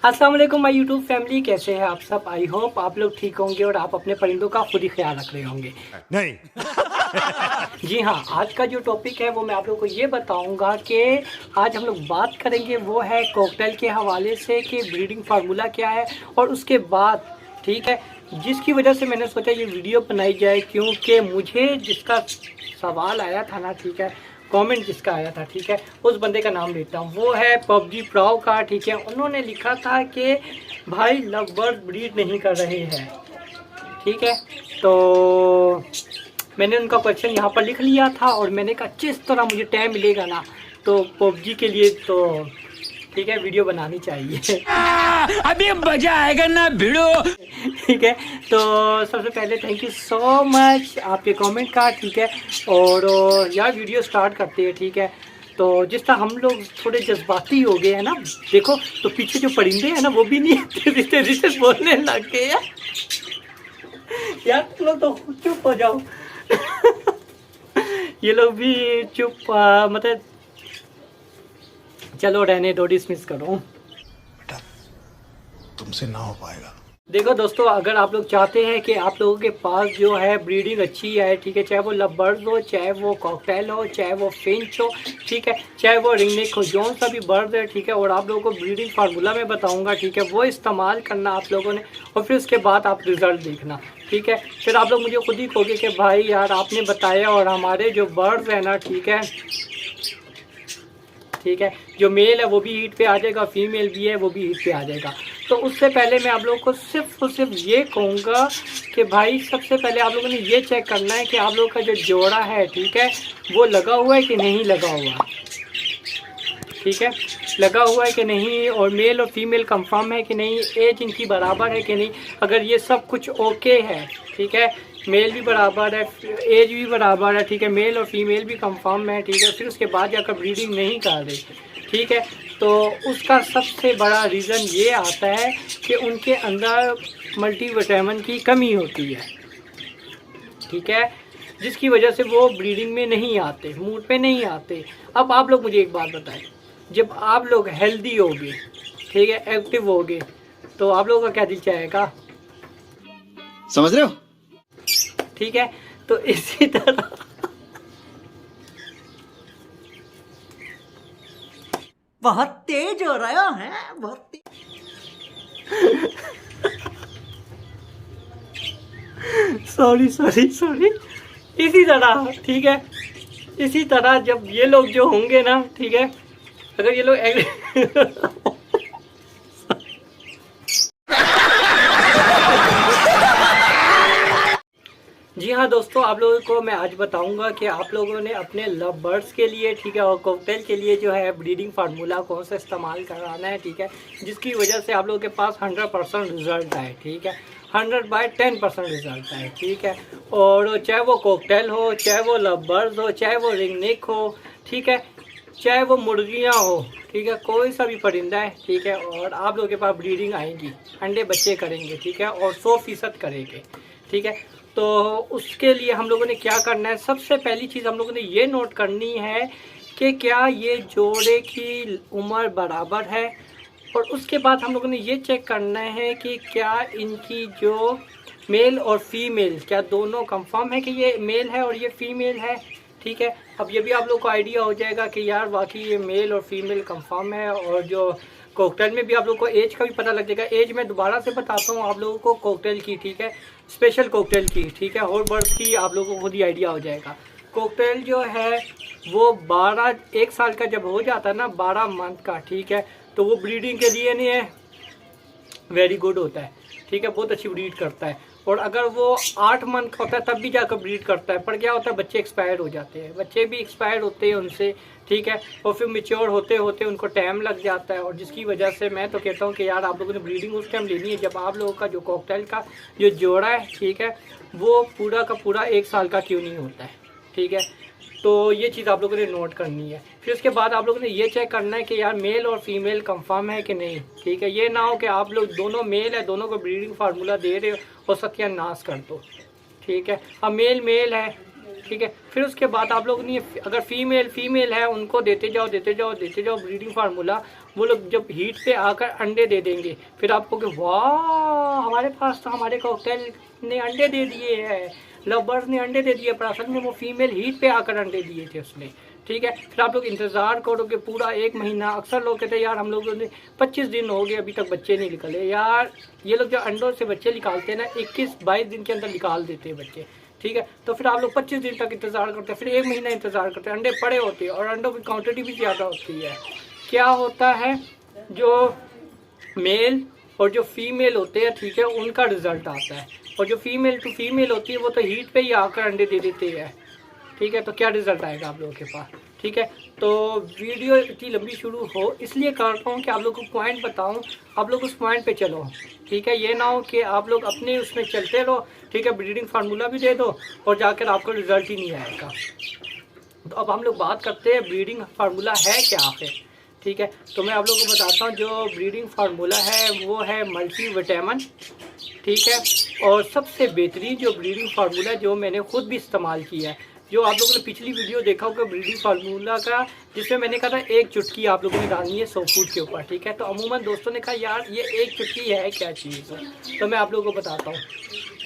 अस्सलाम वालेकुम my YouTube family, कैसे हैं आप सब। आई होप आप लोग ठीक होंगे और आप अपने परिंदों का खुद ही ख्याल रख रहे होंगे। नहीं। जी हाँ, आज का जो टॉपिक है वो मैं आप लोगों को ये बताऊंगा कि आज हम लोग बात करेंगे वो है कॉकटेल के हवाले से कि ब्रीडिंग फार्मूला क्या है। और उसके बाद ठीक है, जिसकी वजह से मैंने सोचा ये वीडियो बनाई जाए, क्योंकि मुझे जिसका सवाल आया था ना, ठीक है, कमेंट जिसका आया था, ठीक है, उस बंदे का नाम लेता हूँ, वो है पबजी प्रो का। ठीक है, उन्होंने लिखा था कि भाई लव बर्ड ब्रीड नहीं कर रहे हैं। ठीक है, तो मैंने उनका क्वेश्चन यहाँ पर लिख लिया था और मैंने कहा जिस तरह मुझे टाइम मिलेगा ना तो पबजी के लिए तो ठीक है वीडियो बनानी चाहिए। अभी मजा आएगा ना भिड़ो। ठीक है, तो सबसे पहले थैंक यू सो मच आपके कमेंट का। ठीक है, और यार वीडियो स्टार्ट करते हैं। ठीक है, तो जिस तरह हम लोग थोड़े जज्बाती हो गए हैं ना, देखो तो पीछे जो परिंदे हैं ना वो भी नहीं रिश्ते रिश्ते बोलने लग गए हैं। यार तुम लोग तो चुप हो जाओ। ये लोग भी चुप, मतलब चलो रहने दो, डिसमिस करो। बेटा तुमसे ना हो पाएगा। देखो दोस्तों, अगर आप लोग चाहते हैं कि आप लोगों के पास जो है ब्रीडिंग अच्छी है, ठीक है, चाहे वो लवबर्ड हो, चाहे वो कॉकटेल हो, चाहे वो फिंच हो, ठीक है, चाहे वो रिंगनेक हो, जौन सा भी बर्ड है, ठीक है, और आप लोगों को ब्रीडिंग फार्मूला में बताऊंगा, ठीक है, वो इस्तेमाल करना आप लोगों ने, और फिर उसके बाद आप रिजल्ट देखना। ठीक है, फिर आप लोग मुझे खुद ही कहोगे कि भाई यार आपने बताया और हमारे जो बर्ड्स हैं ना, ठीक है, जो मेल है वो भी हीट पे आ जाएगा, फीमेल भी है वो भी हीट पे आ जाएगा। तो उससे पहले मैं आप लोगों को सिर्फ और सिर्फ ये कहूँगा कि भाई सबसे पहले आप लोगों ने ये चेक करना है कि आप लोगों का जो जोड़ा है, ठीक है, वो लगा हुआ है कि नहीं लगा हुआ। ठीक है, लगा हुआ है कि नहीं, और मेल और फीमेल कंफर्म है कि नहीं, एज इनकी बराबर है कि नहीं। अगर ये सब कुछ ओके है, ठीक है, मेल भी बराबर है, एज भी बराबर है, ठीक है, मेल और फीमेल भी कंफर्म है, ठीक है, फिर उसके बाद जाकर ब्रीडिंग नहीं कर रही, ठीक है, तो उसका सबसे बड़ा रीज़न ये आता है कि उनके अंदर मल्टीविटामिन की कमी होती है। ठीक है, जिसकी वजह से वो ब्रीडिंग में नहीं आते, मूड पे नहीं आते। अब आप लोग मुझे एक बात बताएं, जब आप लोग हेल्दी होगे, ठीक है, एक्टिव होगे, तो आप लोगों का क्या दिल चाहेगा, समझ रहे हो? ठीक है, तो इसी तरह बहुत तेज हो रहा है, बहुत तेज। सॉरी इसी तरह, ठीक है, इसी तरह जब ये लोग जो होंगे ना, ठीक है, अगर ये लोग जी हाँ दोस्तों, आप लोगों को मैं आज बताऊंगा कि आप लोगों ने अपने लव बर्ड्स के लिए, ठीक है, और कॉकटेल के लिए जो है ब्रीडिंग फार्मूला कौन सा इस्तेमाल कराना है, ठीक है, जिसकी वजह से आप लोगों के पास 100% रिजल्ट आए। ठीक है, 100/10% रिजल्ट आए। ठीक है, और चाहे वो कॉकटेल हो, चाहे वो लव बर्ड्स हो, चाहे वो रिंगनेक हो, ठीक है, चाहे वो मुर्गियाँ हो, ठीक है, कोई सा भी परिंदा है, ठीक है, और आप लोगों के पास ब्रीडिंग आएंगी, अंडे बच्चे करेंगे, ठीक है, और 100% करेंगे। ठीक है, तो उसके लिए हम लोगों ने क्या करना है, सबसे पहली चीज़ हम लोगों ने ये नोट करनी है कि क्या ये जोड़े की उम्र बराबर है, और उसके बाद हम लोगों ने ये चेक करना है कि क्या इनकी जो मेल और फीमेल क्या दोनों कंफर्म है कि ये मेल है और ये फीमेल है। ठीक है, अब ये भी आप लोग को आइडिया हो जाएगा कि यार वाकई ये मेल और फीमेल कंफर्म है। और जो कॉकटेल में भी आप लोग को एज का भी पता लग जाएगा। एज मैं दोबारा से बताता हूँ आप लोगों को कॉकटेल की, ठीक है, स्पेशल कॉकटेल की, ठीक है, और बर्ड्स की आप लोगों को खुद ही आइडिया हो जाएगा। कॉकटेल जो है वो 1 साल का जब हो जाता है ना, 12 मंथ का, ठीक है, तो वो ब्रीडिंग के लिए नहीं है, वेरी गुड होता है। ठीक है, बहुत अच्छी ब्रीड करता है। और अगर वो 8 मंथ का होता है तब भी जाकर ब्रीड करता है, पर क्या होता है बच्चे एक्सपायर हो जाते हैं, बच्चे भी एक्सपायर होते हैं उनसे। ठीक है, और फिर मेच्योर होते होते उनको टाइम लग जाता है, और जिसकी वजह से मैं तो कहता हूँ कि यार आप लोगों ने ब्रीडिंग उस टाइम लेनी है जब आप लोगों का जो कॉकटेल का जो जोड़ा है, ठीक है, वो पूरा का पूरा 1 साल का क्यों नहीं होता है। ठीक है, तो ये चीज़ आप लोगों ने नोट करनी है। फिर उसके बाद आप लोगों ने ये चेक करना है कि यार मेल और फीमेल कंफर्म है कि नहीं। ठीक है, ये ना हो कि आप लोग दोनों मेल है, दोनों को ब्रीडिंग फार्मूला दे रहे हो सत्यानाश कर दो। ठीक है, अब मेल है, ठीक है, फिर उसके बाद आप लोग ने अगर फीमेल है उनको देते जाओ ब्रीडिंग फार्मूला, वो लोग जब हीट पे आकर अंडे दे देंगे, फिर आपको कि वाह हमारे पास तो हमारे कॉकटेल ने अंडे दे दिए हैं, लव बर्ड्स ने अंडे दे दिए, पर असल में वो फीमेल हीट पे आकर अंडे दिए थे उसने, ठीक है। फिर आप लोग इंतज़ार करोगे पूरा 1 महीना। अक्सर लोग कहते हैं यार हम लोगों ने 25 दिन हो गए अभी तक बच्चे नहीं निकले। यार ये लोग जो अंडों से बच्चे निकालते हैं ना 21-22 दिन के अंदर निकाल देते हैं बच्चे, ठीक है। तो फिर आप लोग 25 दिन तक इंतज़ार करते हैं, फिर 1 महीना इंतज़ार करते हैं, अंडे पड़े होते हैं और अंडों की क्वांटिटी भी ज़्यादा होती है। क्या होता है, जो मेल और जो फीमेल होते हैं, ठीक है, उनका रिजल्ट आता है, और जो फीमेल टू फीमेल होती है वो तो हीट पे ही आकर अंडे दे देते हैं, ठीक है। तो क्या रिजल्ट आएगा आप लोगों के पास, ठीक है। तो वीडियो इतनी लंबी शुरू हो इसलिए कर रहा हूँ कि आप लोगों को पॉइंट बताऊँ, आप लोग उस पॉइंट पे चलो, ठीक है। ये ना हो कि आप लोग अपने उसमें चलते रहो, ठीक है, ब्रीडिंग फार्मूला भी दे दो और जाकर आपको रिजल्ट ही नहीं आएगा। तो अब हम लोग बात करते हैं ब्रीडिंग फार्मूला है क्या आखिर, ठीक है। तो मैं आप लोगों को बताता हूँ जो ब्रीडिंग फार्मूला है वो है मल्टीविटामिन, ठीक है। और सबसे बेहतरीन जो ब्रीडिंग फार्मूला है जो मैंने खुद भी इस्तेमाल किया है, जो आप लोगों ने पिछली वीडियो देखा होगा ब्रीडिंग फार्मूला का, जिसमें मैंने कहा था 1 चुटकी आप लोगों ने डालनी है 100 फूड के ऊपर, ठीक है। तो अमूमन दोस्तों ने कहा यार ये 1 चुटकी है क्या चीज़, तो मैं आप लोगों को बताता हूँ।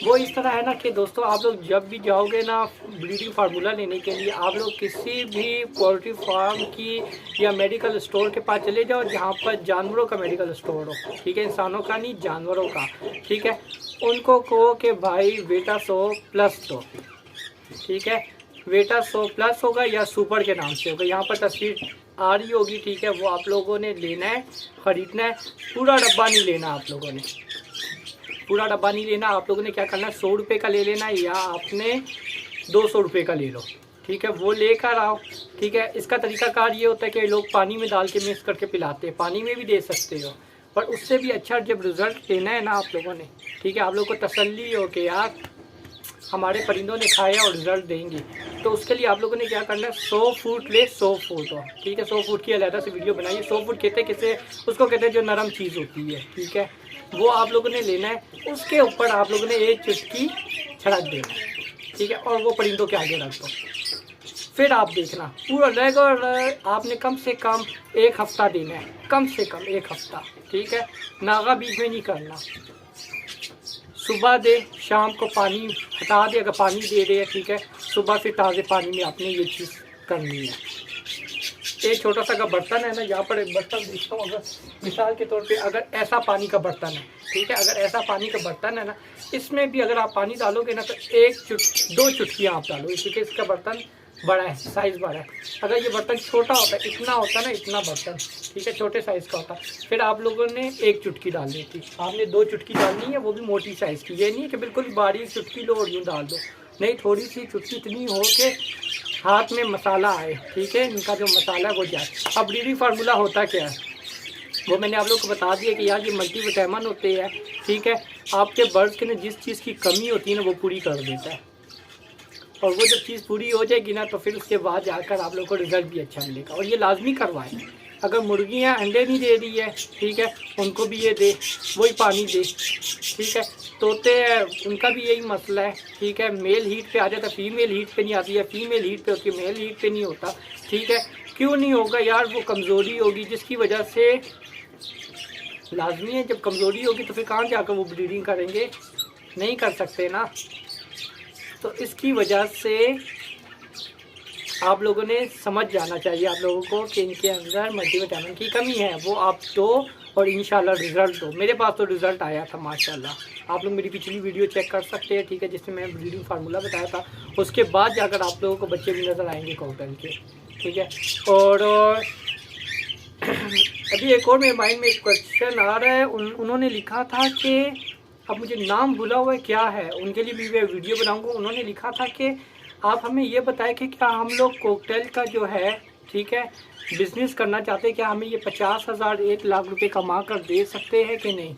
वो इस तरह है ना कि दोस्तों आप लोग जब भी जाओगे ना ब्रीडिंग फार्मूला लेने के लिए, आप लोग किसी भी पोल्ट्री फार्म की या मेडिकल स्टोर के पास चले जाओ जहाँ पर जानवरों का मेडिकल स्टोर हो, ठीक है, इंसानों का नहीं जानवरों का, ठीक है। उनको कहो कि भाई वेटा 100+ दो, ठीक है, वेटा 100+ होगा या सुपर के नाम से होगा, यहाँ पर तस्वीर आ रही होगी, ठीक है। वो आप लोगों ने लेना है, ख़रीदना है, पूरा डब्बा नहीं लेना आप लोगों ने, पूरा डब्बा नहीं लेना। आप लोगों ने क्या करना है 100 रुपये का ले लेना है या आपने 200 रुपये का ले लो, ठीक है, वो लेकर आओ, ठीक है। इसका तरीकाकार ये होता है कि लोग पानी में डाल के मिक्स करके पिलाते हैं, पानी में भी दे सकते हो, पर उससे भी अच्छा जब रिज़ल्ट लेना है ना आप लोगों ने, ठीक है, आप लोग को तसल्ली हो कि यार हमारे परिंदों ने खाया और रिजल्ट देंगे, तो उसके लिए आप लोगों ने क्या करना है 100 फूट ले 100 फूट हो, ठीक है। 100 फूट की अलग से वीडियो बनाइए। 100 फूट कहते हैं किसे, उसको कहते हैं जो नरम चीज़ होती है, ठीक है, वो आप लोगों ने लेना है। उसके ऊपर आप लोगों ने 1 चुटकी छिड़क देना है, ठीक है, और वो परिंदों के आगे रख दो। फिर आप देखना पूरा रेगुलर आपने कम से कम 1 हफ्ता देना है, कम से कम 1 हफ्ता, ठीक है। नागा बीच में नहीं करना, सुबह दे शाम को पानी हटा दे, अगर पानी दे रहे हैं, ठीक है, सुबह से ताज़े पानी में आपने ये चीज़ करनी है। एक छोटा सा अगर बर्तन है ना, यहाँ पर एक बर्तन देखता हूँ, अगर मिसाल के तौर पे अगर ऐसा पानी का बर्तन है, ठीक है, अगर ऐसा पानी का बर्तन है ना, इसमें भी अगर आप पानी डालोगे ना तो 2 चुटकियाँ आप डालो, इसी के इसका बर्तन बड़ा है, साइज़ बड़ा है। अगर ये बर्तन छोटा होता है, इतना होता है ना, इतना बर्तन, ठीक है, छोटे साइज़ का होता है, फिर आप लोगों ने 1 चुटकी डालनी थी, आपने 2 चुटकी डालनी है, वो भी मोटी साइज़ की। ये नहीं है कि बिल्कुल बारीक चुटकी लो और यूँ डाल दो, नहीं, थोड़ी सी चुटकी इतनी हो कि हाथ में मसाला आए, ठीक है, इनका जो मसाला है वो जाए। अब ब्रीडिंग फार्मूला होता क्या है वो मैंने आप लोग को बता दिया कि यार ये मल्टीविटामिन होते हैं, ठीक है। आपके बर्ड्स के ना जिस चीज़ की कमी होती है ना वो पूरी कर देता है, और वो जब चीज़ पूरी हो जाएगी ना तो फिर उसके बाद जाकर आप लोग को रिजल्ट भी अच्छा मिलेगा। और ये लाजमी करवाएं। अगर मुर्गियाँ अंडे नहीं दे रही है, ठीक है, उनको भी ये दे, वही पानी दे, ठीक है। तोते हैं उनका भी यही मसला है, ठीक है, मेल हीट पे आ जाता है, फीमेल हीट पे नहीं आती है, फीमेल हीट पे होती है, मेल हीट पे नहीं होता, ठीक है। क्यों नहीं होगा यार, वो कमज़ोरी होगी जिसकी वजह से लाजमी है, जब कमज़ोरी होगी तो फिर कहाँ जाकर वो ब्रीडिंग करेंगे, नहीं कर सकते ना। तो इसकी वजह से आप लोगों ने समझ जाना चाहिए आप लोगों को कि इनके अंदर मल्टीविटामिन की कमी है, वो आप दो और इंशाल्लाह रिज़ल्ट दो। मेरे पास तो रिज़ल्ट आया था माशाल्लाह। आप लोग मेरी पिछली वीडियो चेक कर सकते हैं, ठीक है, जिसमें मैं ब्रीडिंग फार्मूला बताया था। उसके बाद जाकर आप लोगों को बच्चे भी नज़र आएंगे कॉकटेल के, ठीक है। और अभी एक और मेरे माइंड में एक क्वेश्चन आ रहा है, उन्होंने लिखा था कि अब मुझे नाम भूला हुआ है क्या है, उनके लिए भी मैं वीडियो बनाऊंगा। उन्होंने लिखा था कि आप हमें ये बताएं कि क्या हम लोग कॉकटेल का जो है, ठीक है, बिज़नेस करना चाहते हैं, क्या हमें ये 50,000 1 लाख रुपए कमा कर दे सकते हैं कि नहीं,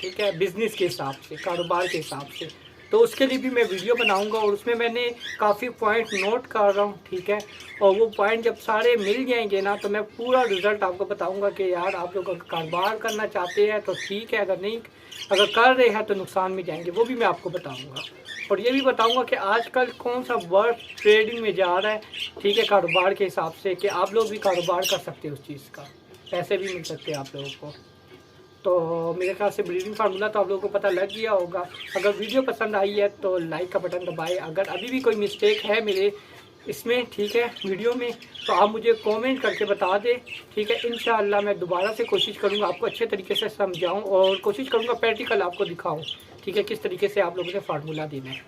ठीक है, बिज़नेस के हिसाब से, कारोबार के हिसाब से। तो उसके लिए भी मैं वीडियो बनाऊंगा और उसमें मैंने काफ़ी पॉइंट नोट कर रहा हूँ, ठीक है। और वो पॉइंट जब सारे मिल जाएंगे ना तो मैं पूरा रिज़ल्ट आपको बताऊंगा कि यार आप लोग अगर कारोबार करना चाहते हैं तो ठीक है, अगर कर रहे हैं तो नुकसान में जाएंगे, वो भी मैं आपको बताऊंगा। और ये भी बताऊंगा कि आजकल कौन सा वर्ड ट्रेडिंग में जा रहा है, ठीक है, कारोबार के हिसाब से, कि आप लोग भी कारोबार कर सकते हैं उस चीज़ का, पैसे भी मिल सकते हैं आप लोगों को। तो मेरे ख्याल से ब्रीडिंग फार्मूला तो आप लोगों को पता लग गया होगा। अगर वीडियो पसंद आई है तो लाइक का बटन दबाएं। अगर अभी भी कोई मिस्टेक है मेरे इसमें, ठीक है, वीडियो में, तो आप मुझे कमेंट करके बता दें, ठीक है। इंशाअल्लाह मैं दोबारा से कोशिश करूँगा आपको अच्छे तरीके से समझाऊँ और कोशिश करूँगा प्रैक्टिकल आपको दिखाऊँ, ठीक है, किस तरीके से आप लोगों ने फार्मूला देना है।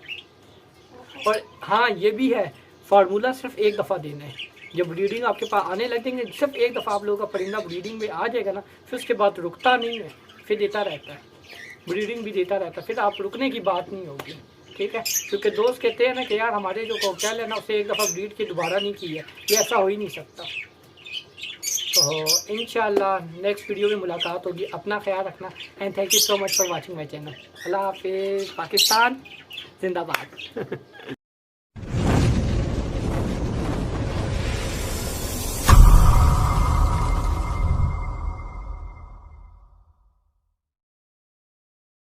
और हाँ, ये भी है, फार्मूला सिर्फ एक दफ़ा देना है। जब ब्रीडिंग आपके पास आने लगेंगे, सिर्फ एक दफ़ा आप लोगों का परिंदा ब्रीडिंग में आ जाएगा ना, फिर उसके बाद रुकता नहीं है, फिर देता रहता है, ब्रीडिंग भी देता रहता है, फिर आप रुकने की बात नहीं होगी, ठीक है। क्योंकि दोस्त कहते हैं ना कि यार हमारे जो कॉकटेल है ना उसे एक दफ़ा ब्रीड की दोबारा नहीं की है, ये ऐसा हो ही नहीं सकता। तो इंशाल्लाह नेक्स्ट वीडियो में मुलाकात होगी। अपना ख्याल रखना and thank you so much for watching my channel. Allah हाफिज़। पाकिस्तान जिंदाबाद।